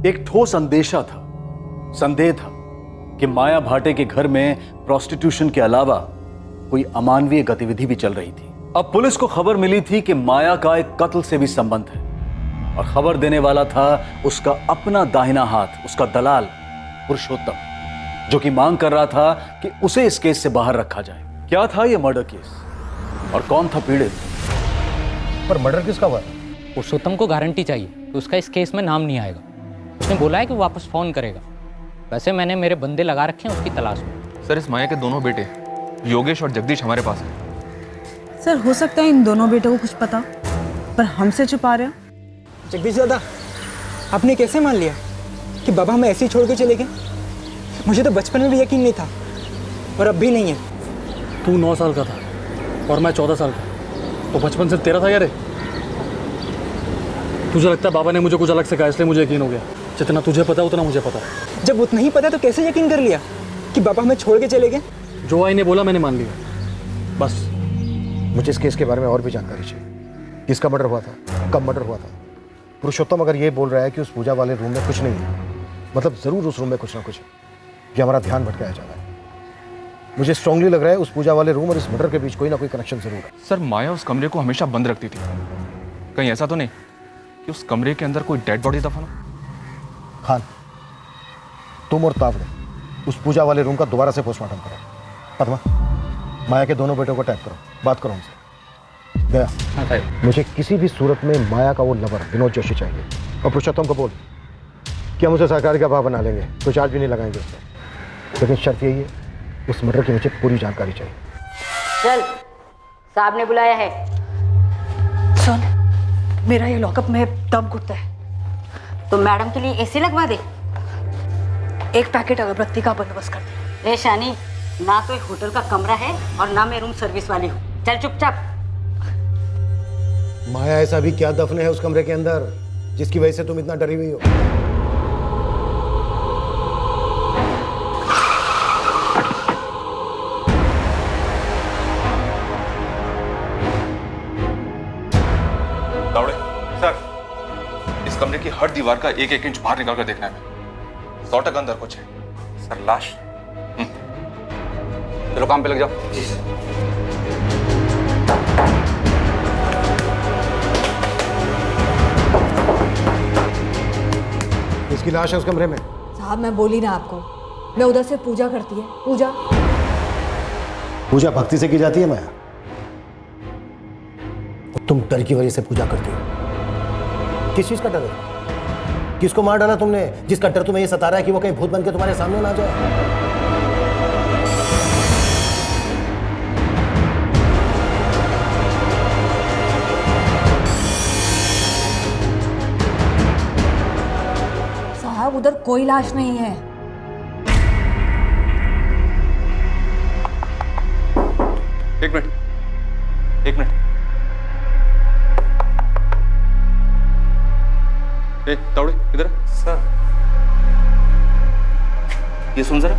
एक ठोस अंदेशा था, संदेह था कि माया भाटे के घर में प्रोस्टिट्यूशन के अलावा कोई अमानवीय गतिविधि भी चल रही थी। अब पुलिस को खबर मिली थी कि माया का एक कत्ल से भी संबंध है, और खबर देने वाला था उसका अपना दाहिना हाथ, उसका दलाल पुरुषोत्तम, जो कि मांग कर रहा था कि उसे इस केस से बाहर रखा जाए। क्या था यह मर्डर केस और कौन था पीड़ित? पर मर्डर किसका हुआ? पुरुषोत्तम को गारंटी चाहिए कि उसका इस केस में नाम नहीं आएगा। उसने बोला है कि वो वापस फोन करेगा। वैसे मैंने मेरे बंदे लगा रखे हैं उसकी तलाश में। सर, इस माया के दोनों बेटे योगेश और जगदीश हमारे पास हैं। सर हो सकता है इन दोनों बेटों को कुछ पता, पर हमसे छुपा रहे हो। जगदीश दादा, आपने कैसे मान लिया कि बाबा हमें ऐसे ही छोड़ के चले गए? मुझे तो बचपन में भी यकीन नहीं था और अब भी नहीं है। तू 9 साल का था और मैं 14 साल का, तो बचपन से तेरा था यार। तुझे लगता है बाबा ने मुझे कुछ अलग सिखाया इसलिए मुझे यकीन हो गया? जितना तुझे पता है उतना मुझे पता है। जब उतना ही पता तो कैसे यकीन कर लिया कि बाबा हमें छोड़ के चले गए? जो आई ने बोला मैंने मान लिया, बस। मुझे इस केस के बारे में और भी जानकारी चाहिए। किसका मर्डर हुआ था, कब मर्डर हुआ था? पुरुषोत्तम अगर ये बोल रहा है कि उस पूजा वाले रूम में कुछ नहीं है, मतलब ज़रूर उस रूम में कुछ ना कुछ है। ये हमारा ध्यान भटकाया जा रहा है। मुझे स्ट्रांगली लग रहा है उस पूजा वाले रूम और इस मर्डर के बीच कोई ना कोई कनेक्शन जरूर है। सर, माया उस कमरे को हमेशा बंद रखती थी। कहीं ऐसा तो नहीं कि उस कमरे के अंदर कोई डेड बॉडी दफन हो? खान, तुम और तावड़े उस पूजा वाले रूम का दोबारा से पोस्टमार्टम करो। पद्मा, माया के दोनों बेटों को टैग करो, बात करो उनसे। गया। मुझे किसी भी सूरत में माया का वो लवर विनोद जोशी चाहिए। और पुरुषोत्तम को बोल कि हम उसे सरकारी का भाव बना लेंगे, कोई चार्ज भी नहीं लगाएंगे उससे। लेकिन शर्त यही है, उस मर्डर की मुझे पूरी जानकारी चाहिए। चल, साहब ने बुलाया है। सुन, मेरा ये लॉकअप में दम घुटता है, तो मैडम के लिए एसी लगवा दे। एक पैकेट अगरबत्ती का बंदोबस्त कर दे। रे शानी, ना तो एक होटल का कमरा है और ना मैं रूम सर्विस वाली हूँ। चल चुपचाप। माया, ऐसा भी क्या दफन है उस कमरे के अंदर जिसकी वजह से तुम इतना डरी हुई हो? तावड़े, सर, इस कमरे की हर दीवार का 1-1 इंच बाहर निकाल कर देखना है। 100% अंदर कुछ है। सर, लाश। चलो काम पे लग जाओ। जी सर। इसकी लाश है उस कमरे में। साहब मैं बोली ना आपको, मैं उधर से पूजा करती है। पूजा पूजा भक्ति से की जाती है माया, और तुम डर की वजह से पूजा करती हो। किस चीज का डर है? किसको मार डाला तुमने जिसका डर तुम्हें ये सता रहा है कि वो कहीं भूत बन के तुम्हारे सामने ना आ जाए? साहब उधर कोई लाश नहीं है। एक मिनट। ए, तावड़े, इधर आ। सर, ये सुन जरा।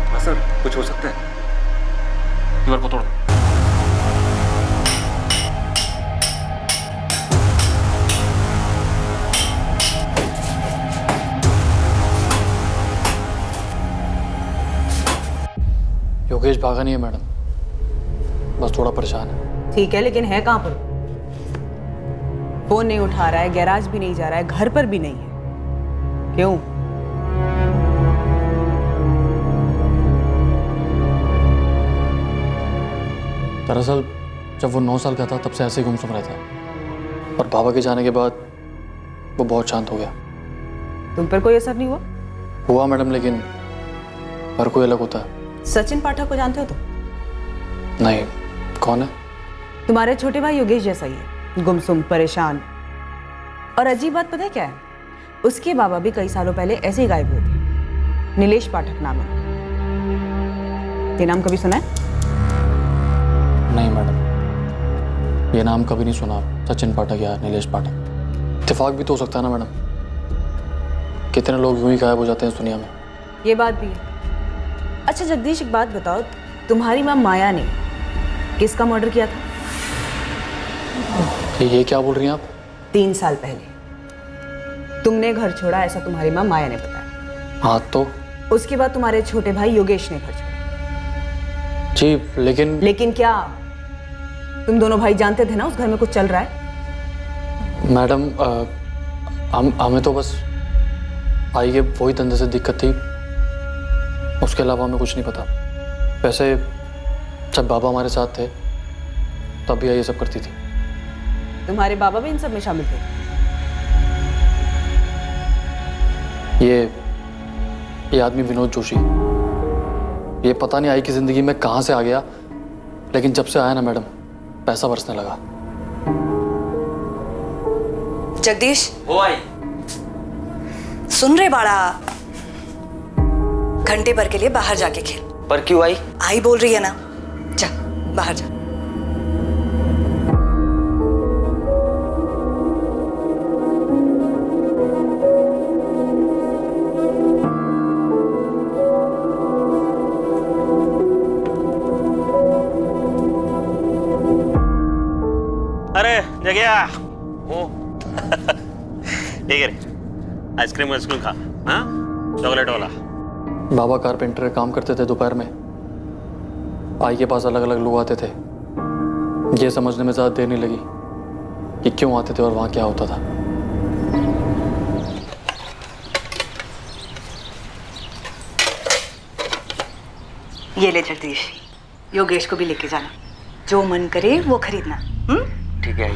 हाँ सर, कुछ हो सकता है। दीवार को तोड़ो। योगेश भागा नहीं है मैडम, बस थोड़ा परेशान है। ठीक है, लेकिन है कहाँ पर? फोन नहीं उठा रहा है, गैराज भी नहीं जा रहा है, घर पर भी नहीं है। क्यों? दरअसल जब वो 9 साल का था तब से ऐसे ही गुमसुम रहता है, और बाबा के जाने के बाद वो बहुत शांत हो गया। तुम पर कोई असर नहीं हुआ? हुआ मैडम, लेकिन हर कोई अलग होता है। सचिन पाठक को जानते हो तुम? नहीं, कौन है? तुम्हारे छोटे भाई योगेश जैसा ही है, गुमसुम, परेशान। और अजीब बात पता है क्या है? उसके बाबा भी कई सालों पहले ऐसे ही गायब हुए थे। नीलेश पाठक नाम है। ये नाम कभी सुना है? नहीं मैडम, ये नाम कभी नहीं सुना। सचिन पाठक या नीलेश पाठक। इत्तेफाक भी तो हो सकता है ना मैडम, कितने लोग यूं ही गायब हो जाते हैं इस दुनिया में। ये बात भी है। अच्छा जगदीश, एक बात बताओ, तुम्हारी माँ माया ने किसका मर्डर किया था? ये क्या बोल रही हैं आप? 3 साल पहले। तुमने घर छोड़ा ऐसा तुम्हारी माँ माया ने बताया। हाँ तो उसके बाद तुम्हारे छोटे भाई योगेश ने घर छोड़ा। जी लेकिन क्या? तुम दोनों भाई जानते थे ना उस घर में कुछ चल रहा है? मैडम हमें तो बस आई के वही धंधे से दिक्कत थी, उसके अलावा हमें कुछ नहीं पता। वैसे जब बाबा हमारे साथ थे तब भी ये सब करती थी। तुम्हारे बाबा भी इन सब में शामिल थे? ये आदमी विनोद जोशी, ये पता नहीं आई की जिंदगी में कहां से आ गया, लेकिन जब से आया ना मैडम पैसा बरसने लगा। जगदीश, वो आई। सुन रहे बाड़ा? घंटे भर के लिए बाहर जाके खेल। पर क्यों आई? आई बोल रही है ना, जा बाहर जा। अरे जगया वो ठीक है, आइसक्रीम खा। हाँ, चॉकलेट वाला। बाबा कारपेंटर का काम करते थे, दोपहर में आई के पास अलग अलग लोग आते थे। ये समझने में ज़्यादा देर नहीं लगी कि क्यों आते थे और वहाँ क्या होता था। ये ले जगदीश, योगेश को भी लेके जाना, जो मन करे वो खरीदना। ठीक है।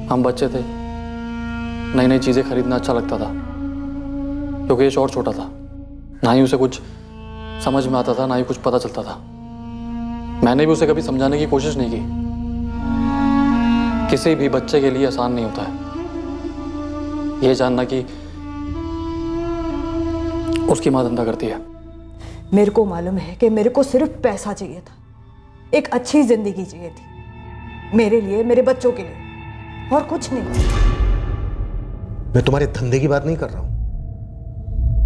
हम बच्चे थे, नई नई चीज़ें खरीदना अच्छा लगता था। योगेश और छोटा था, ना ही उसे कुछ समझ में आता था, ना ही कुछ पता चलता था। मैंने भी उसे कभी समझाने की कोशिश नहीं की। किसी भी बच्चे के लिए आसान नहीं होता है ये जानना कि उसकी माँ धंधा करती है। मेरे को मालूम है कि मेरे को सिर्फ पैसा चाहिए था, एक अच्छी जिंदगी चाहिए थी, मेरे लिए, मेरे बच्चों के लिए, और कुछ नहीं। मैं तुम्हारे धंधे की बात नहीं कर रहा हूं,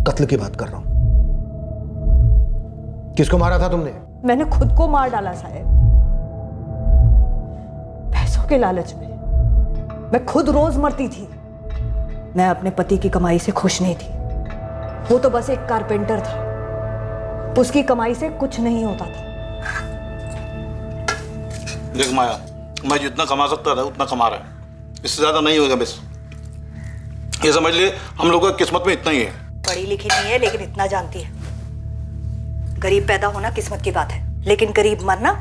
कत्ल की बात कर रहा हूं। किसको मारा था तुमने? मैंने खुद को मार डाला साहब, पैसों के लालच में। मैं खुद रोज मरती थी। मैं अपने पति की कमाई से खुश नहीं थी। वो तो बस एक कारपेंटर था, उसकी कमाई से कुछ नहीं होता था। देख माया, मैं जितना कमा सकता था उतना कमा रहा है, इससे ज्यादा नहीं होगा। बस ये समझ लिए हम लोगों की किस्मत में इतना ही है। पढ़ी लिखी नहीं है लेकिन इतना जानती है, गरीब पैदा होना किस्मत की बात है, लेकिन गरीब मरना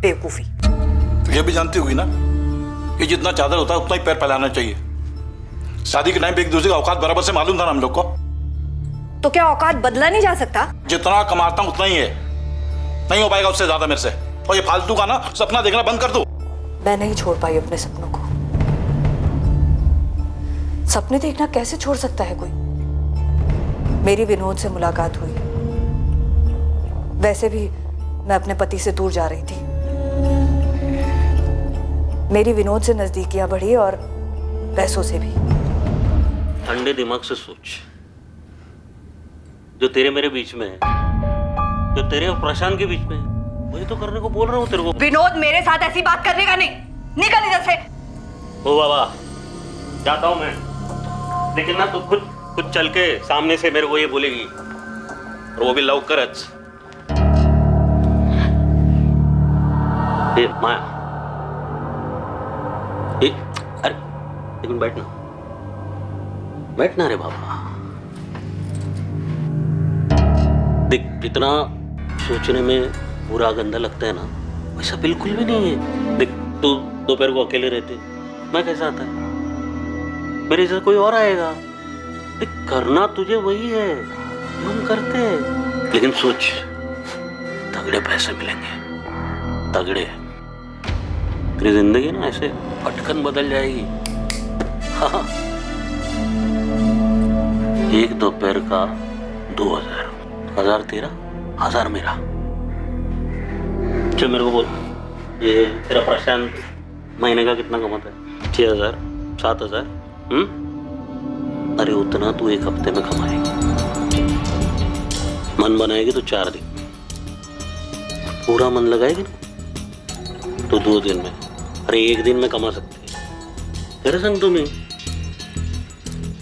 बेवकूफी। ये भी जानती होगी ना कि जितना चादर होता है उतना ही पैर फैलाना चाहिए। शादी के टाइम पे एक दूसरे का औकात बराबर से मालूम था ना हम लोग को। तो क्या औकात बदला नहीं जा सकता? जितना कमाता हूं उतना ही है, नहीं हो पाएगा उससे ज्यादा मेरे से। और ये फालतू का ना सपना देखना बंद कर दो। मैं नहीं छोड़ पाई अपने सपनों को। सपने देखना कैसे छोड़ सकता है कोई? मेरी विनोद से मुलाकात हुई, वैसे भी मैं अपने पति से दूर जा रही थी। मेरी विनोद से नजदीकियां बढ़ी और पैसों से भी। ठंडे दिमाग से सोच, जो तेरे मेरे बीच में है, जो तेरे और प्रशांत के बीच में है, वही तो करने को बोल रहा हूँ तेरे को। विनोद मेरे साथ ऐसी बात करने का नहीं, निकल इधर से। ओ बाबा, जाता हूँ मैं, लेकिन ना तू खुद चल के सामने से मेरे को ये बोलेगी, और वो भी लवकरच। माया, अरे लेकिन बैठना रे बाबा। देख, जितना सोचने में बुरा गंदा लगता है ना, वैसा बिल्कुल भी नहीं है। देख, तू दोपहर को अकेले रहते, मैं कैसा आता है, मेरे जैसा कोई और आएगा। देख, करना तुझे वही है जो हम करते हैं, लेकिन सोच, तगड़े पैसे मिलेंगे, तगड़े। तेरी जिंदगी ना ऐसे फटकन बदल जाएगी। हाँ, एक दोपहर का 2000, 1000 तेरा, 1000 मेरा। चल मेरे को बोल, ये तेरा प्रशांत महीने का कितना कमाता है? 6000, 7000? अरे उतना तू एक हफ्ते में कमाएगी। मन बनाएगी तो 4 दिन, पूरा मन लगाएगी ना तो 2 दिन में, अरे 1 दिन में कमा सकती है। मेरे संग तुम्हें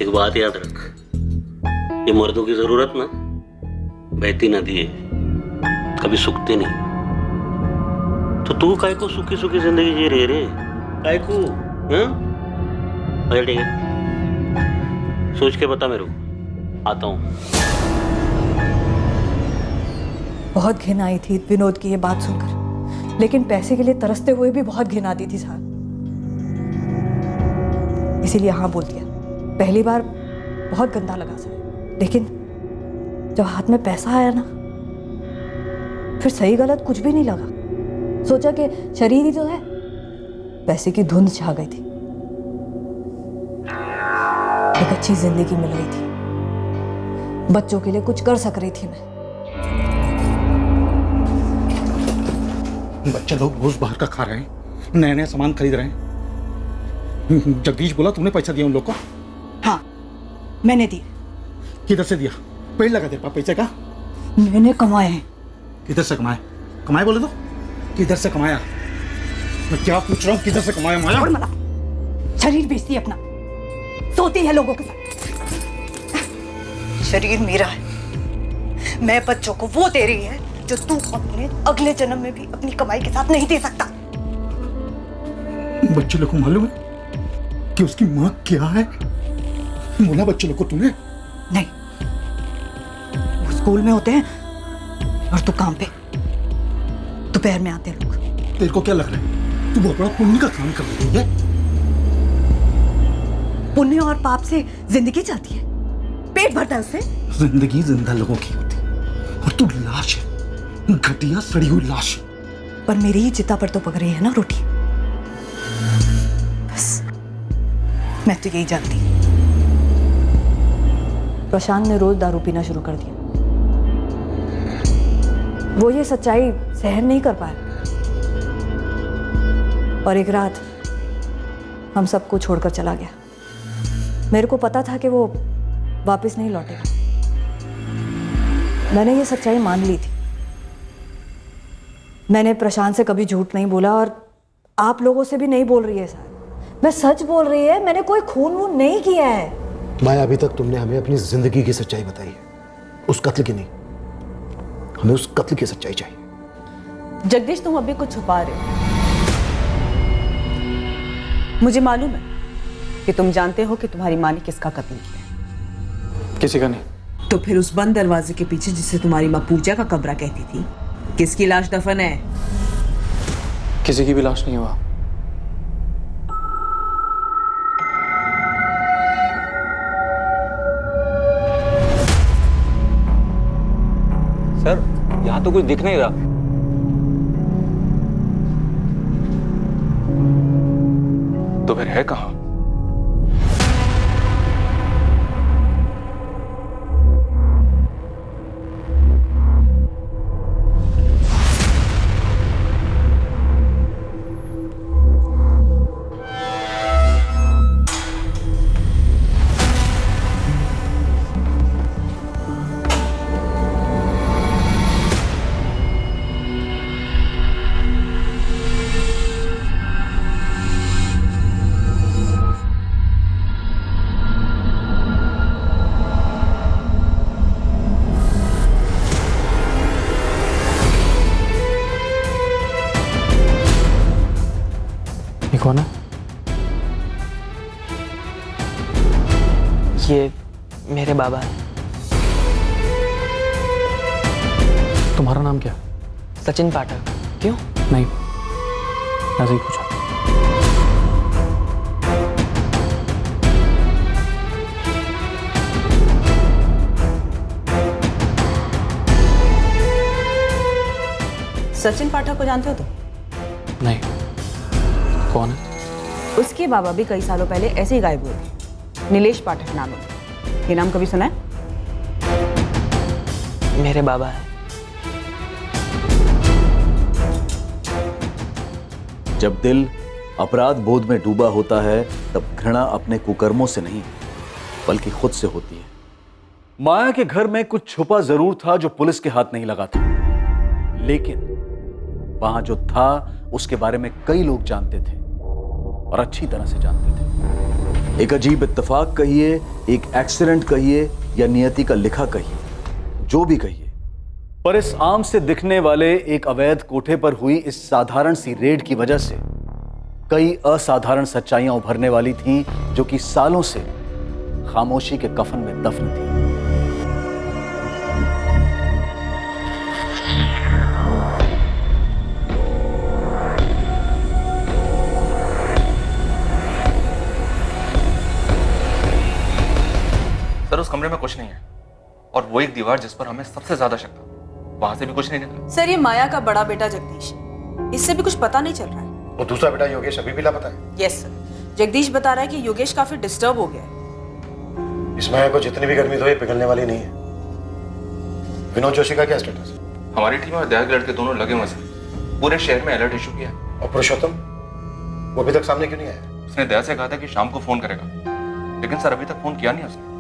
एक बात याद रख, ये मर्दों की जरूरत ना बहती नदी है, कभी सूखती नहीं। तो तू काय को सूखी सूखी जिंदगी जी रही रे, काय को? हाँ? अच्छा ठीक है, सोच के बता मेरे को, आता हूँ। बहुत घिन आई थी विनोद की ये बात सुनकर, लेकिन पैसे के लिए तरसते हुए भी बहुत घिन आती थी साहब, इसीलिए हाँ बोल दिया। पहली बार बहुत गंदा लगा साहब, लेकिन जब हाथ में पैसा आया ना, फिर सही गलत कुछ भी नहीं लगा। सोचा कि शरीर ही तो है, पैसे की धुंध छा गई थी। एक अच्छी जिंदगी मिल रही थी, बच्चों के लिए कुछ कर सक रही थी मैं। बच्चे लोग रोज बाहर का खा रहे हैं, नए नए सामान खरीद रहे हैं। जगदीश बोला तुमने पैसा दिया उन लोग को? हाँ, मैंने दी। किधर से दिया? पेड़ लगा तेरे पास पैसे का? मैंने कमाए हैं। किधर से कमाए? कमाए बोले तो किधर से कमाया? मैं क्या पूछ रहा हूँ, किधर से कमाया माया? और मला शरीर बेचती है अपना, सोती है लोगों के साथ। शरीर मेरा है, मैं बच्चों को वो दे रही है जो तू अपने अगले जन्म में भी अपनी कमाई के साथ नहीं दे सकता। बच्चे लोग को मालूम है कि उसकी माँ क्या है? बोला बच्चे लोग को तूने? नहीं, वो स्कूल में होते हैं और तू काम पे, दोपहर में आते हैं लोग। तेरे को क्या लग रहा है तू बहुत बड़ा पुण्य का काम कर रही है? पुण्य और पाप से जिंदगी चलती है, पेट भरता है उससे। जिंदगी जिंदा लोगों की होती है और तू लाश है, घटिया सड़ी हुई लाश। पर मेरी ही चिता पर तो पक रही है ना रोटी। बस मैं तो यही जानती। प्रशांत ने रोज दारू पीना शुरू कर दिया। वो ये सच्चाई सहन नहीं कर पाया और एक रात हम सबको छोड़कर चला गया। मेरे को पता था कि वो वापस नहीं लौटेगा। मैंने ये सच्चाई मान ली थी। मैंने प्रशांत से कभी झूठ नहीं बोला और आप लोगों से भी नहीं बोल रही है सर। मैं सच बोल रही है, मैंने कोई खून वून नहीं किया है। माया, अभी तक तुमने हमें अपनी जिंदगी की सच्चाई बताई है, उस कत्ल की नहीं। हमें उस कत्ल की सच्चाई चाहिए। जगदीश, तुम अभी कुछ छुपा रहे हो। मुझे मालूम है कि तुम जानते हो कि तुम्हारी माँ ने किसका कत्ल किया। किसी का नहीं। तो फिर उस बंद दरवाजे के पीछे, जिसे तुम्हारी माँ पूजा का कमरा कहती थी, किसकी लाश दफन है? किसी की भी लाश नहीं हुआ। सर, यहाँ तो कुछ दिख नहीं रहा। तो फिर है कहाँ? कौन है? ये मेरे बाबा हैं। तुम्हारा नाम क्या? सचिन पाठक। क्यों? नहीं, ऐसे ही पूछा। सचिन पाठक को जानते हो तुम? नहीं। कौन है? उसके बाबा भी कई सालों पहले ऐसे ही गायब हुए थे। नीलेश पाठक नाम है। ये नाम कभी सुना है? मेरे बाबा हैं। जब दिल अपराध बोध में डूबा होता है, तब घृणा अपने कुकर्मों से नहीं बल्कि खुद से होती है। माया के घर में कुछ छुपा जरूर था जो पुलिस के हाथ नहीं लगा था, लेकिन वहां जो था उसके बारे में कई लोग जानते थे और अच्छी तरह से जानते थे। एक अजीब इत्तेफाक कहिए, एक एक्सीडेंट कहिए या नियति का लिखा कहिए, जो भी कहिए, पर इस आम से दिखने वाले एक अवैध कोठे पर हुई इस साधारण सी रेड की वजह से कई असाधारण सच्चाइयां उभरने वाली थीं जो कि सालों से खामोशी के कफन में दफन थी। सर उस कमरे में कुछ नहीं है और वो एक दीवार जिस पर हमें सबसे ज्यादा शक था, वहां से भी कुछ नहीं निकला। सर ये माया का बड़ा बेटा जगदीश, इससे भी कुछ पता नहीं चल रहा है। वो दूसरा बेटा योगेश अभी भी लापता है। यस सर, जगदीश बता रहा है कि योगेश काफी डिस्टर्ब हो गया है। इस माया को जितनी भी गर्मी दो ये पिघलने वाली नहीं है। विनोद जोशी का क्या स्टेटस है? हमारी टीम और दया के लड़के दोनों लगे हुए हैं, पूरे शहर में अलर्ट इशू किया। और पुरुषोत्तम वो अभी तक सामने क्यों नहीं आया? उसने दया से कहा था कि शाम को फोन करेगा, लेकिन सर अभी तक फोन किया नहीं उसने।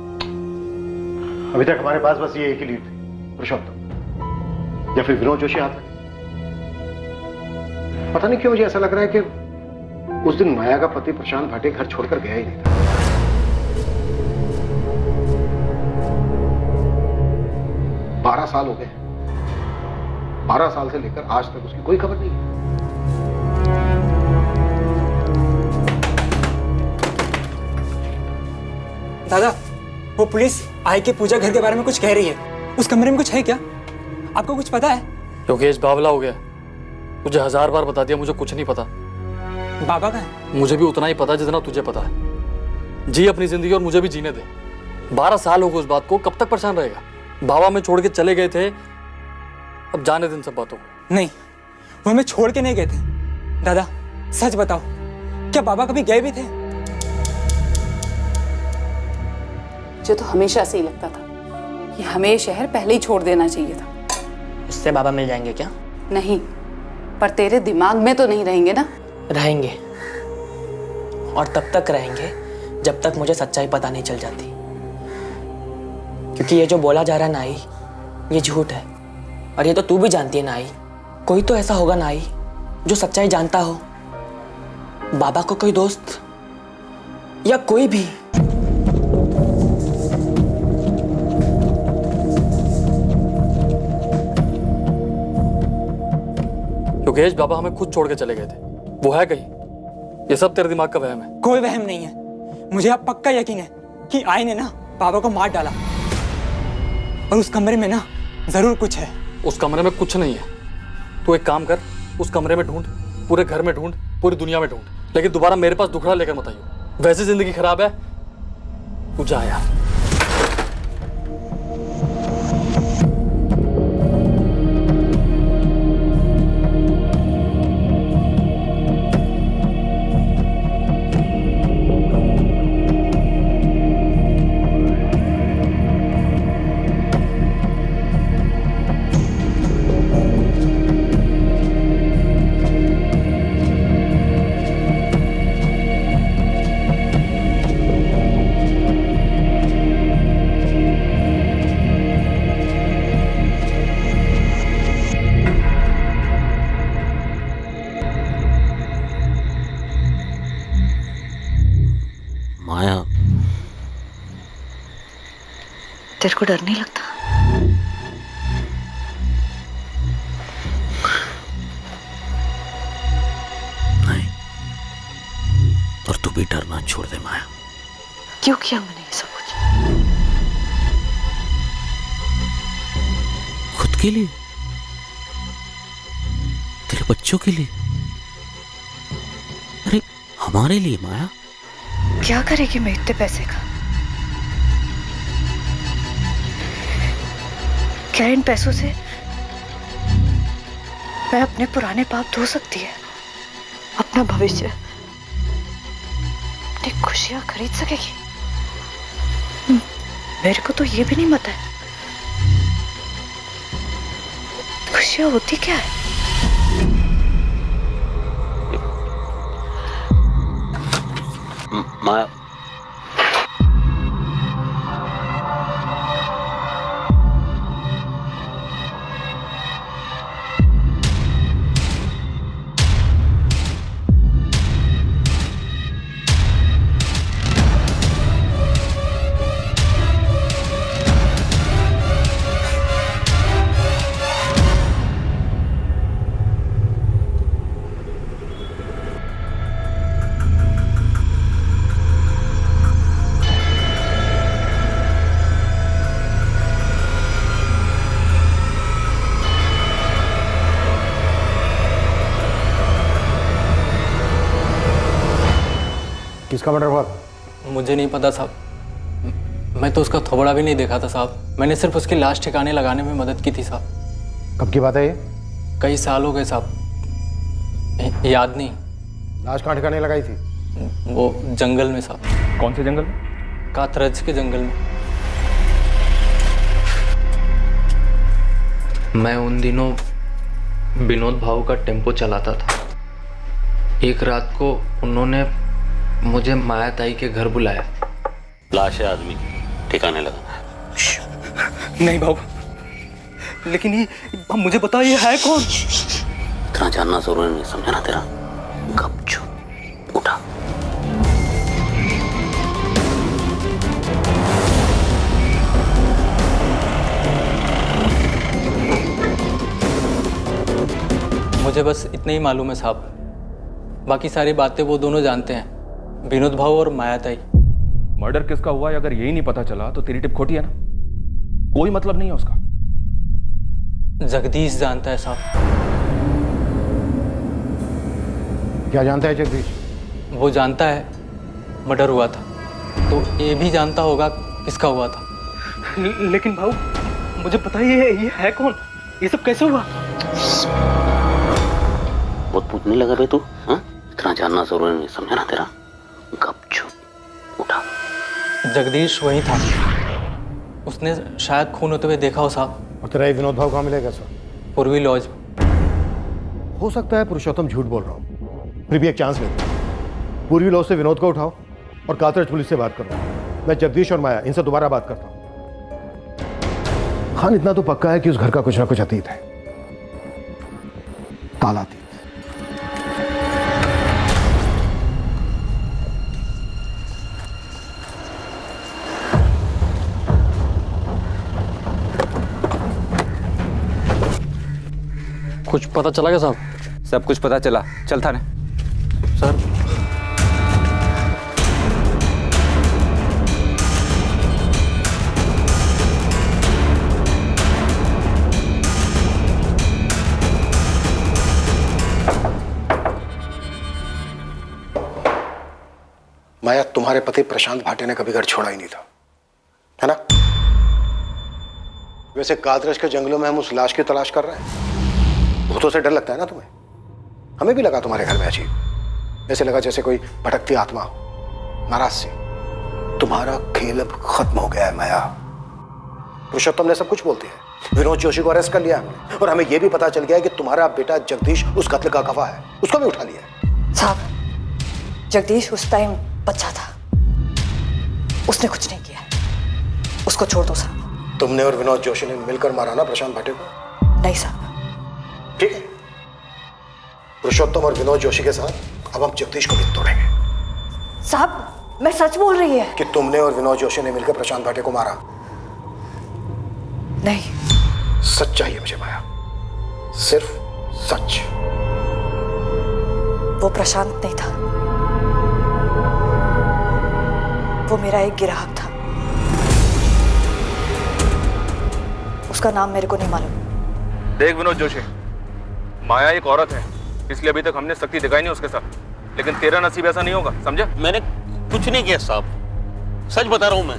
अभी तक हमारे पास बस ये एक ही लीड थी, पुरुषोत्तम या फिर विनोद जोशी हाथ में। पता नहीं क्यों मुझे ऐसा लग रहा है कि उस दिन माया का पति प्रशांत भाटे घर छोड़कर गया ही नहीं था। बारह साल हो गए, 12 साल से लेकर आज तक उसकी कोई खबर नहीं है। दादा, वो पुलिस आई के पूजा घर के बारे में कुछ कह रही है। उस कमरे में कुछ है क्या? आपको कुछ पता है? योगेश बावला हो गया, मुझे 1000 बार बता दिया, मुझे कुछ नहीं पता। बाबा का है? मुझे भी उतना ही पता जितना तुझे पता है। जी अपनी जिंदगी और मुझे भी जीने दे। 12 साल हो गए उस बात को, कब तक परेशान रहेगा? बाबा में छोड़ के चले गए थे, अब जाने दिन सब बातों को। नहीं, वो हमें छोड़ के नहीं गए थे। दादा सच बताओ, क्या बाबा कभी गए भी थे? मुझे तो हमेशा से ही लगता था कि हमें ये शहर पहले ही छोड़ देना चाहिए था। उससे बाबा मिल जाएंगे क्या? नहीं, पर तेरे दिमाग में तो नहीं रहेंगे ना? रहेंगे, और तब तक रहेंगे जब तक मुझे सच्चाई पता नहीं चल जाती। क्योंकि ये जो बोला जा रहा है नाई, ये झूठ है। और ये तो तू भी जानती है नाई, कोई तो ऐसा होगा नाई जो सच्चाई जानता हो। बाबा को कोई दोस्त या कोई भी। योगेश बाबा हमें खुद छोड़ के चले गए थे, वो है कहीं? ये सब तेरे दिमाग का वहम है। कोई वहम नहीं है, मुझे अब पक्का यकीन है कि आई ने ना बाबा को मार डाला। और उस कमरे में ना जरूर कुछ है। उस कमरे में कुछ नहीं है। तू एक काम कर, उस कमरे में ढूंढ, पूरे घर में ढूंढ, पूरी दुनिया में ढूंढ, लेकिन दोबारा मेरे पास दुखड़ा लेकर मत आइयो। वैसे जिंदगी खराब है, तू जा यार। माया, तेरे को डर नहीं लगता? नहीं, और तू भी डरना छोड़ दे माया। क्यों किया मैंने ये सब कुछ? खुद के लिए, तेरे बच्चों के लिए, अरे हमारे लिए माया। क्या करेगी मैं इतने पैसे का? क्या इन पैसों से मैं अपने पुराने पाप धो सकती है? अपना भविष्य, अपनी खुशियां खरीद सकेगी? मेरे को तो ये भी नहीं पता है खुशियां होती क्या है। माया, किसका मर्डर हुआ? मुझे नहीं पता साहब, मैं तो उसका थोबड़ा भी नहीं देखा था साहब। मैंने सिर्फ उसकी लाश ठिकाने लगाने में मदद की थी साहब। कब की बात है ये? कई साल हो गए साहब, याद नहीं। लाश कहाँ ठिकाने लगाई थी? वो जंगल में साहब। कौन से जंगल? कातरज के जंगल में। मैं उन दिनों विनोद भाऊ का टेम्पो चलाता था। एक रात को उन्होंने मुझे माया ताई के घर बुलाया। लाश है आदमी की, ठिकाने लगाना है। नहीं बाबू, लेकिन ये मुझे बता, ये है कौन? इतना जानना जरूरी नहीं, समझा ना तेरा? गपचुप उठा। मुझे बस इतना ही मालूम है साहब, बाकी सारी बातें वो दोनों जानते हैं, विनोद भाऊ और माया ताई। मर्डर किसका हुआ है अगर यही नहीं पता चला तो तेरी टिप खोटी है ना, कोई मतलब नहीं है उसका। जगदीश जानता है साहब। क्या जानता है जगदीश? वो जानता है मर्डर हुआ था, तो ये भी जानता होगा किसका हुआ था। लेकिन भाऊ मुझे बताइए, ये है कौन? ये सब कैसे हुआ? बहुत पूछने लगा बे तू, हाँ? इतना जानना जरूरी नहीं, समझा ना तेरा? गपचुप उठा। जगदीश वही था, उसने शायद खून होते हुए देखा हो साहब। और तेरा ये विनोद भाव कहाँ मिलेगा सर? पूर्वी लॉज। हो सकता है पुरुषोत्तम झूठ बोल रहा हूँ, फिर भी एक चांस लेते हैं। पूर्वी लॉज से विनोद को उठाओ और कातरज पुलिस से बात करो। मैं जगदीश और माया इनसे दोबारा बात करता हूँ। खान इतना तो पक्का है कि उस घर का कुछ ना कुछ अतीत है, कालातीत। कुछ पता चला क्या साहब? सब कुछ पता चला, चल थाने। सर माया, तुम्हारे पति प्रशांत भाटे ने कभी घर छोड़ा ही नहीं था, है ना? वैसे कातरज के जंगलों में हम उस लाश की तलाश कर रहे हैं। भूतों से डर लगता है ना तुम्हें? हमें भी लगा तुम्हारे घर में अजीब, ऐसे लगा जैसे कोई भटकती आत्मा हो, नाराज सी। तुम्हारा खेल अब खत्म हो गया है माया। पुरुषोत्तम ने सब कुछ बोलते हैं। विनोद जोशी को अरेस्ट कर लिया हमने, और हमें यह भी पता चल गया है कि तुम्हारा बेटा जगदीश उस कत्ल का गवाह है, उसको भी उठा लिया। साहब, जगदीश उस टाइम बच्चा था, उसने कुछ नहीं किया, उसको छोड़ दो साहब। तुमने और विनोद जोशी ने मिलकर मारा ना प्रशांत भाटे को? नहीं साहब। ठीक है, पुरुषोत्तम और विनोद जोशी के साथ अब हम जगदीश को भी तोड़ेंगे। साहब, मैं सच बोल रही है कि तुमने और विनोद जोशी ने मिलकर प्रशांत भाटे को मारा? नहीं। सच चाहिए मुझे माया, सिर्फ सच। वो प्रशांत नहीं था, वो मेरा एक ग्राहक था। उसका नाम मेरे को नहीं मालूम। देख विनोद जोशी, माया एक औरत है, इसलिए अभी तक हमने सख्ती दिखाई नहीं उसके साथ, लेकिन तेरा नसीब ऐसा नहीं होगा, समझा? मैंने कुछ नहीं किया साहब, सच बता रहा हूँ मैं।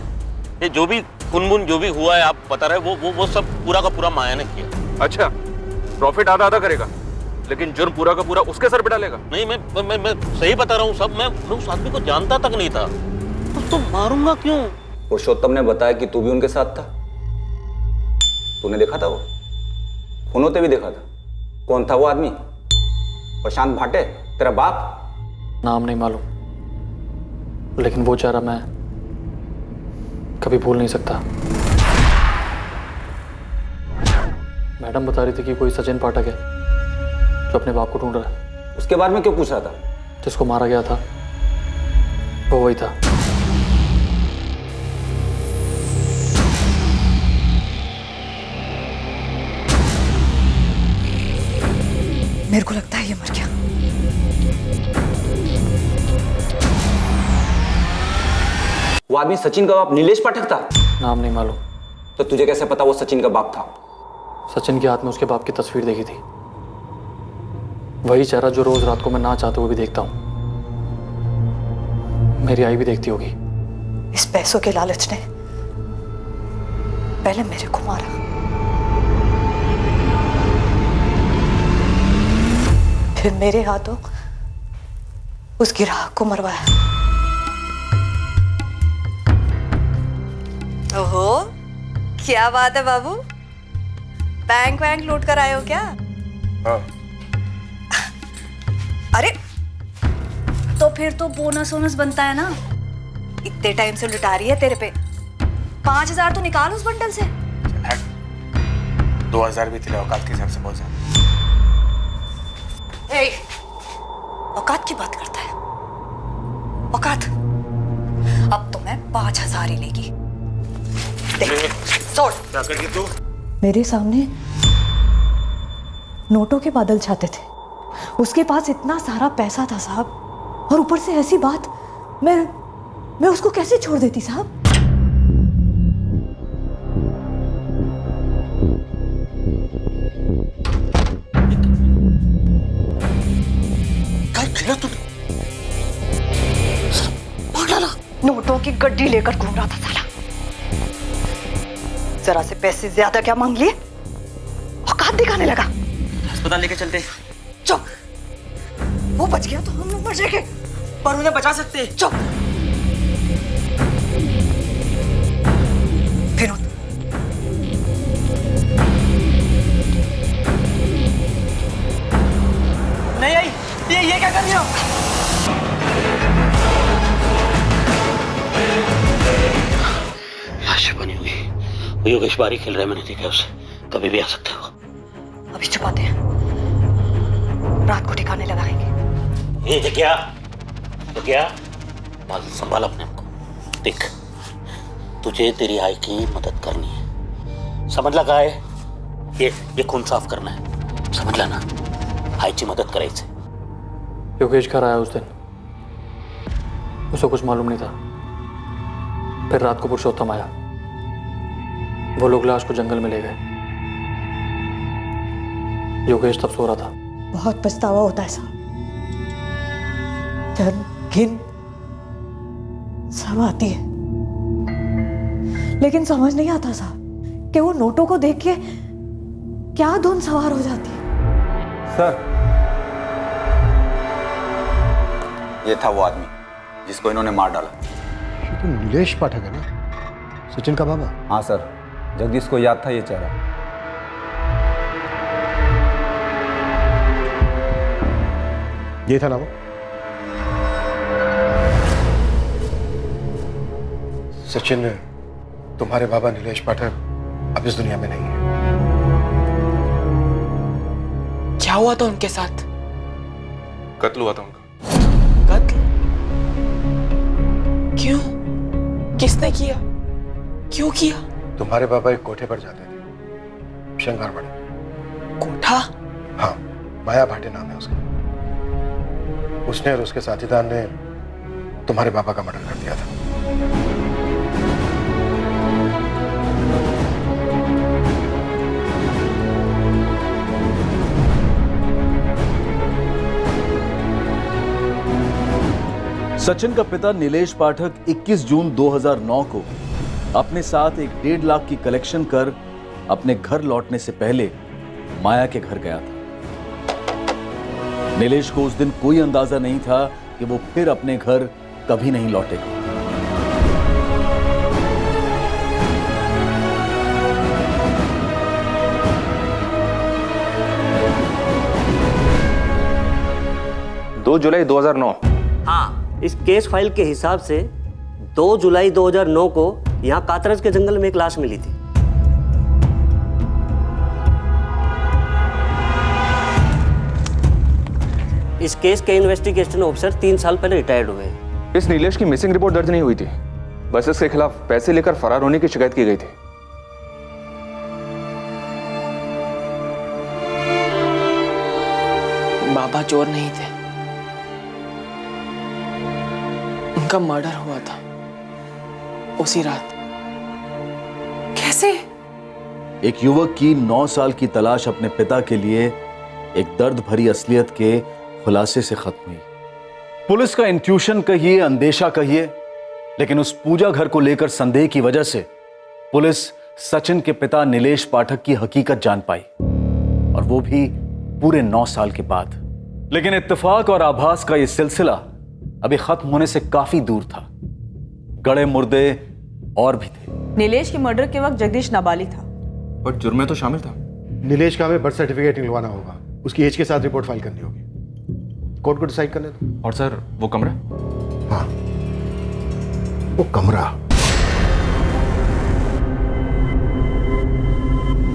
ये जो भी खुनबुन जो भी हुआ है आप बता रहे वो सब पूरा का पूरा माया ने किया। अच्छा, प्रॉफिट आधा आधा करेगा, लेकिन जुर्म पूरा का पूरा उसके सर पे डालेगा? नहीं, मैं सही बता रहा हूँ सब। मैं उस आदमी को जानता तक नहीं था, तो मारूंगा क्यों? पुरुषोत्तम ने बताया कि तू भी उनके साथ था, तूने देखा था वो खून होते भी देखा था। कौन था वो आदमी? प्रशांत भाटे, तेरा बाप? नाम नहीं मालूम, लेकिन वो चेहरा मैं कभी भूल नहीं सकता। मैडम बता रही थी कि कोई सचिन पाठक है जो अपने बाप को ढूंढ रहा है। उसके बारे में क्यों पूछ रहा था? जिसको मारा गया था वो वही था। मेरे को लगता है ये मर गया। वो आदमी सचिन का बाप नीलेश पाठक था? नाम नहीं मालूम। तो तुझे कैसे पता वो सचिन का बाप था? सचिन के हाथ में उसके बाप की तस्वीर देखी थी, वही चेहरा जो रोज रात को मैं ना चाहते हुए भी देखता हूं। मेरी आई भी देखती होगी। इस पैसों के लालच ने पहले मेरे को मारा, फिर मेरे हाथों उस गिराह को मरवाया। ओहो, क्या बात है बाबू, बैंक वैंक लूट कर आए हो क्या? हाँ। अरे तो फिर तो बोनस वोनस बनता है ना, इतने टाइम से लुटा रही है तेरे पे। 5,000 तो निकाल उस बंडल से। 2,000 भी तेरे औकात के हिसाब से बहुत ज्यादा। ए, औकात की बात करता है? औकात? अब तो मैं 5,000 ही लेगी। देख, छोड़। क्या करगी तू? मेरे सामने नोटों के बादल छाते थे, उसके पास इतना सारा पैसा था साहब, और ऊपर से ऐसी बात। मैं उसको कैसे छोड़ देती साहब? नोटों की गड्डी लेकर घूम रहा था साला। जरा से पैसे ज्यादा क्या मांग लिए, औकात दिखाने लगा। अस्पताल लेके चलते। चुप, वो बच गया तो हम लोग मर जाएंगे। पर उन्हें बचा सकते। चुप। विनोद, नहीं आई, ये क्या कर रही हो? लाश बनी हुई, वो योगेश बारी खेल रहा है, मैंने देखा उसे, कभी भी आ सकता है वो। अभी छुपाते हैं, रात को ठिकाने लगाएंगे। ये तो क्या बाल संभाल अपने आप को। देख, तुझे तेरी आई की मदद करनी है, समझ लगा है? ये खून साफ करना है, समझ ला ना? आई की मदद करायचे। योगेश घर आया उस दिन, उसे कुछ मालूम नहीं था। फिर रात को पुरुषोत्तम आया, वो लोग लाश को जंगल में ले गए। योगेश तब सो रहा था। बहुत पछतावा होता है साहब, जब घिन सब आती है, लेकिन समझ नहीं आता साहब कि वो नोटों को देख के क्या धुन सवार हो जाती है। सर, ये था वो आदमी जिसको इन्होंने मार डाला। ये तो नीलेश पाठक है ना, सचिन का बाबा? हाँ सर, जगदीश को याद था ये चेहरा। ये था ना वो? सचिन, तुम्हारे बाबा नीलेश पाठक अब इस दुनिया में नहीं है। क्या हुआ था उनके साथ? कत्ल हुआ था उनका। कत्ल? क्यों? किसने किया? क्यों किया? तुम्हारे बाबा एक कोठे पर जाते थे, शंकरवाड़ी। कोठा? हाँ, माया भाटे नाम है उसका। उसने और उसके साथीदार ने तुम्हारे बाबा का मर्डर कर दिया था। सचिन का पिता नीलेश पाठक 21 जून 2009 को अपने साथ एक 1.5 लाख की कलेक्शन कर अपने घर लौटने से पहले माया के घर गया था। नीलेश को उस दिन कोई अंदाजा नहीं था कि वो फिर अपने घर कभी नहीं लौटेगा। जुलाई 2009। हाँ, इस केस फाइल के हिसाब से 2 जुलाई 2009 को यहाँ कातरज के जंगल में एक लाश मिली थी। इस केस के इन्वेस्टिगेशन ऑफिसर 3 साल पहले रिटायर्ड हुए। इस नीलेश की मिसिंग रिपोर्ट दर्ज नहीं हुई थी, बस इसके खिलाफ पैसे लेकर फरार होने की शिकायत की गई थी। बाबा चोर नहीं थे, उनका मर्डर हुआ था उसी रात। कैसे? एक युवक की 9 साल की तलाश अपने पिता के लिए एक दर्द भरी असलियत के खुलासे से खत्म हुई। पुलिस का इंट्यूशन कहिए, अंदेशा कहिए, लेकिन उस पूजा घर को लेकर संदेह की वजह से पुलिस सचिन के पिता नीलेश पाठक की हकीकत जान पाई, और वो भी पूरे 9 साल के बाद। लेकिन इत्तेफाक और आभास का यह सिलसिला अभी खत्म होने से काफी दूर था। गड़े मुर्दे और भी थे। नीलेश के मर्डर के वक्त जगदीश नाबालिग था, बट जुर्म में तो शामिल था। नीलेश का हमें बर्थ सर्टिफिकेट निकलवाना होगा, उसकी एज के साथ रिपोर्ट फाइल करनी होगी। कोर्ट को डिसाइड करने दो। और सर वो कमरा? हाँ, वो कमरा।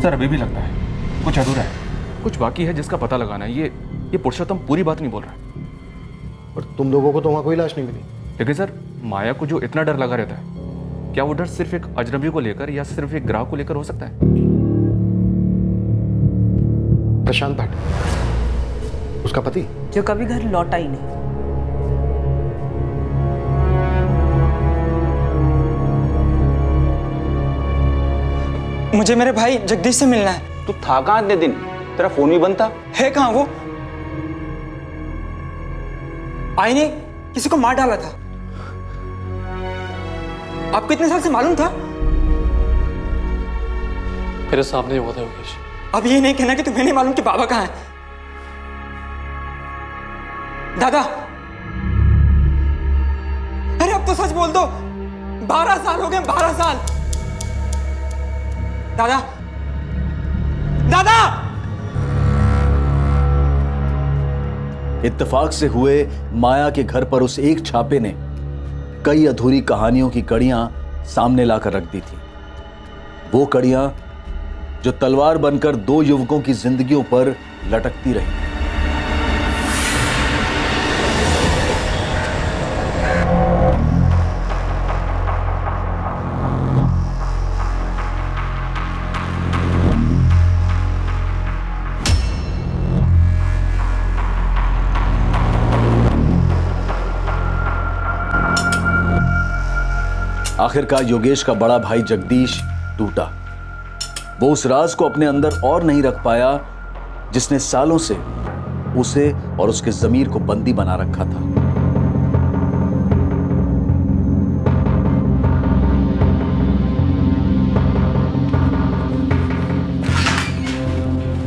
सर अभी भी लगता है कुछ अधूरा है, कुछ बाकी है जिसका पता लगाना है। ये पुरुषोत्तम पूरी बात नहीं बोल रहा है। पर तुम लोगों को तो वहां कोई लाश नहीं मिली। लेकिन सर माया को जो इतना डर लगा रहता है, क्या वो डर सिर्फ एक अजनबी को लेकर या सिर्फ एक ग्राहक को लेकर हो सकता है? प्रशांत भाटे, उसका पति, जो कभी घर लौटा ही नहीं। मुझे मेरे भाई जगदीश से मिलना है। तू था कहाँ इतने दिन? तेरा फोन भी बंद था। है कहाँ वो? आई ने किसी को मार डाला था। आपको इतने साल से मालूम था? मेरे सामने ही हुआ था योगेश। अब ये नहीं कहना कि तुम्हें नहीं मालूम कि बाबा कहाँ है। दादा, अरे अब तो सच बोल दो। 12 साल हो गए, 12 साल। दादा, दादा! इत्तेफाक से हुए माया के घर पर उस एक छापे ने कई अधूरी कहानियों की कड़ियां सामने लाकर रख दी थी। वो कड़ियां जो तलवार बनकर 2 युवकों की जिंदगियों पर लटकती रही। आखिरकार योगेश का बड़ा भाई जगदीश टूटा। वो उस राज को अपने अंदर और नहीं रख पाया जिसने सालों से उसे और उसके ज़मीर को बंदी बना रखा था।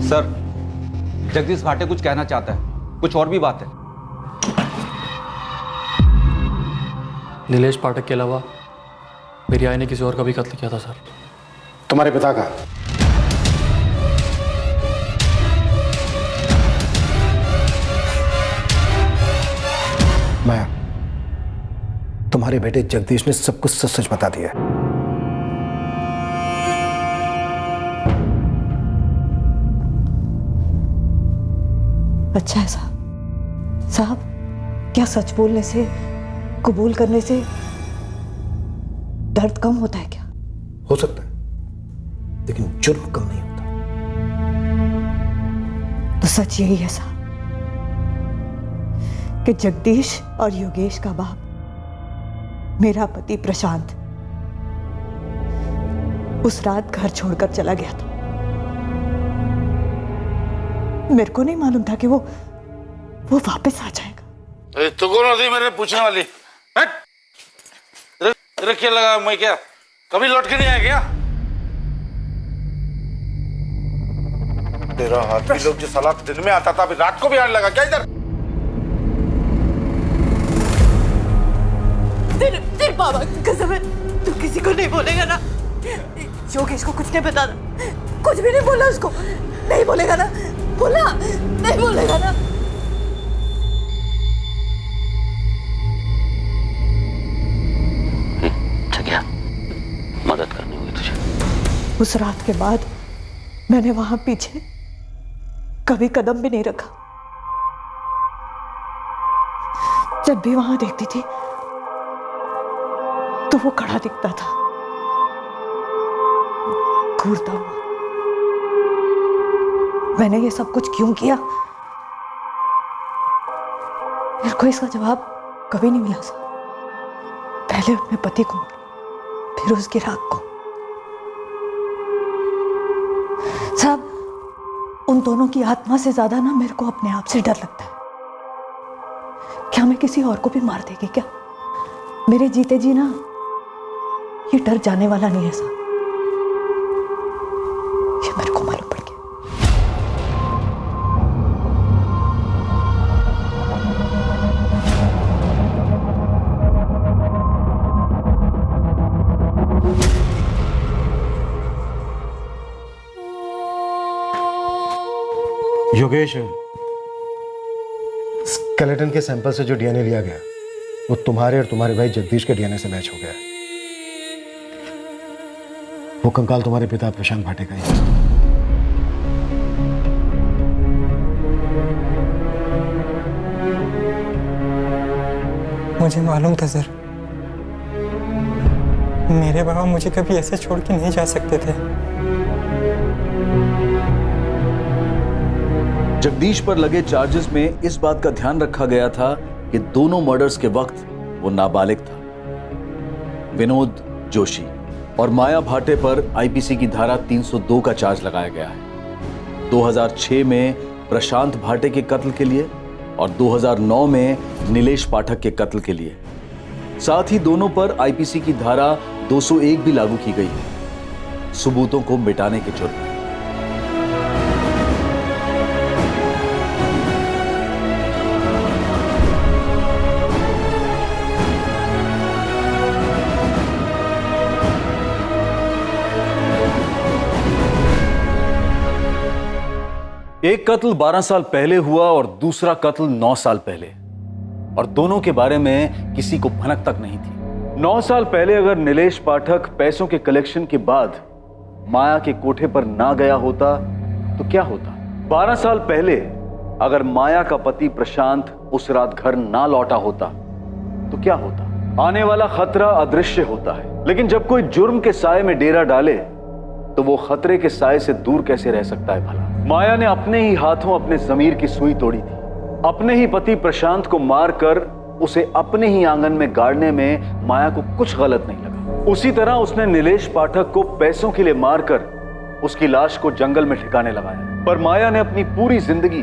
सर, जगदीश भाटे कुछ कहना चाहता है, कुछ और भी बात है। नीलेश पाठक के अलावा मेरी आई ने किसी और का भी कत्ल किया था सर। तुम्हारे पिता का? माया, तुम्हारे बेटे जगदीश ने सब कुछ सच सच बता दिया। अच्छा है साहब। साहब, क्या सच बोलने से, कबूल करने से दर्द कम होता है क्या? हो सकता है, लेकिन जुर्म कम नहीं होता। तो सच यही है साहब कि जगदीश और योगेश का बाप मेरा पति प्रशांत उस रात घर छोड़कर चला गया था। मेरे को नहीं मालूम था कि वो वापस आ जाएगा। तो कौन होती मेरे पूछने वाली? तेरे क्या लगा मैं क्या कभी लौट के नहीं आया क्या? तेरा आदमी लोग जो साला दिन में आता था अभी रात को भी आने लगा क्या इधर? तेरे बाबा की कसम है, तू किसी को नहीं बोलेगा ना? योगेश को कुछ नहीं बताना, कुछ भी नहीं बोला उसको। नहीं बोलेगा ना? बोला नहीं बोलेगा ना? मदद करनी होगी तुझे। उस रात के बाद मैंने वहां पीछे कभी कदम भी नहीं रखा। जब भी वहां देखती थी तो वो खड़ा दिखता था, घूरता हुआ। मैंने ये सब कुछ क्यों किया, मेरे को इसका जवाब कभी नहीं मिला साहब। पहले अपने पति को, फिर उसकी राख को। साहब, उन दोनों की आत्मा से ज्यादा ना मेरे को अपने आप से डर लगता है। क्या क्या मैं किसी और को भी मार देगी क्या? मेरे जीते जी ना ये डर जाने वाला नहीं है साहब, ये मेरे को मालूम पड़ गया। योगेश, स्केलेटन के सैंपल से जो डीएनए लिया गया वो तुम्हारे और तुम्हारे भाई जगदीश के डीएनए से मैच हो गया है। वो कंकाल तुम्हारे पिता प्रशांत भाटे का ही है। मुझे मालूम था सर, मेरे बाबा मुझे कभी ऐसे छोड़ के नहीं जा सकते थे। जगदीश पर लगे चार्जेस में इस बात का ध्यान रखा गया था कि दोनों मर्डर्स के वक्त वो नाबालिग था। विनोद जोशी और माया भाटे पर आईपीसी की धारा 302 का चार्ज लगाया गया है। 2006 में प्रशांत भाटे के कत्ल के लिए और 2009 में नीलेश पाठक के कत्ल के लिए। साथ ही दोनों पर आईपीसी की धारा 201 भी लागू की गई है, सबूतों को मिटाने के जुर्म में। एक कत्ल 12 साल पहले हुआ और दूसरा कत्ल 9 साल पहले, और दोनों के बारे में किसी को भनक तक नहीं थी। 9 साल पहले अगर नीलेश पाठक पैसों के कलेक्शन के बाद माया के कोठे पर ना गया होता तो क्या होता? 12 साल पहले अगर माया का पति प्रशांत उस रात घर ना लौटा होता तो क्या होता? आने वाला खतरा अदृश्य होता है, लेकिन जब कोई जुर्म के साए में डेरा डाले तो वो खतरे के साए से दूर कैसे रह सकता है भला? माया ने अपने ही हाथों अपने जमीर की सुई तोड़ी थी। अपने ही पति प्रशांत को मारकर उसे अपने ही आंगन में गाड़ने में माया को कुछ गलत नहीं लगा। उसी तरह उसने नीलेश पाठक को पैसों के लिए मारकर उसकी लाश को जंगल में ठिकाने लगाया। पर माया ने अपनी पूरी जिंदगी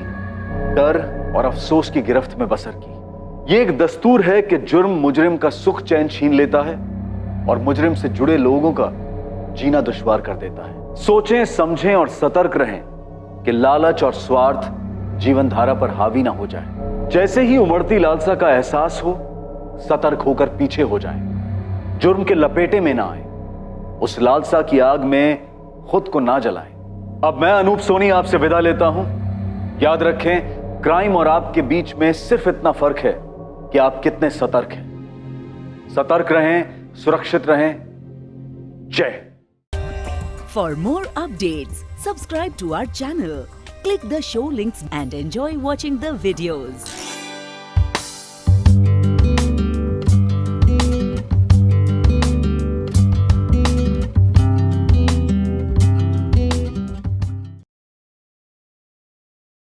डर और अफसोस की गिरफ्त में बसर की। ये एक दस्तूर है कि जुर्म मुजरिम का सुख चैन छीन लेता है और मुजरिम से जुड़े लोगों का जीना दुश्वार कर देता है। सोचें, समझें और सतर्क रहें कि लालच और स्वार्थ जीवन धारा पर हावी ना हो जाए। जैसे ही उमड़ती लालसा का एहसास हो, सतर्क होकर पीछे हो जाएं। जुर्म के लपेटे में ना आए, उस लालसा की आग में खुद को ना जलाएं। अब मैं अनूप सोनी आपसे विदा लेता हूं। याद रखें, क्राइम और आपके बीच में सिर्फ इतना फर्क है कि आप कितने सतर्क हैं। सतर्क रहें, सुरक्षित रहें। जय। For more updates, subscribe to our channel, click the show links and enjoy watching the videos.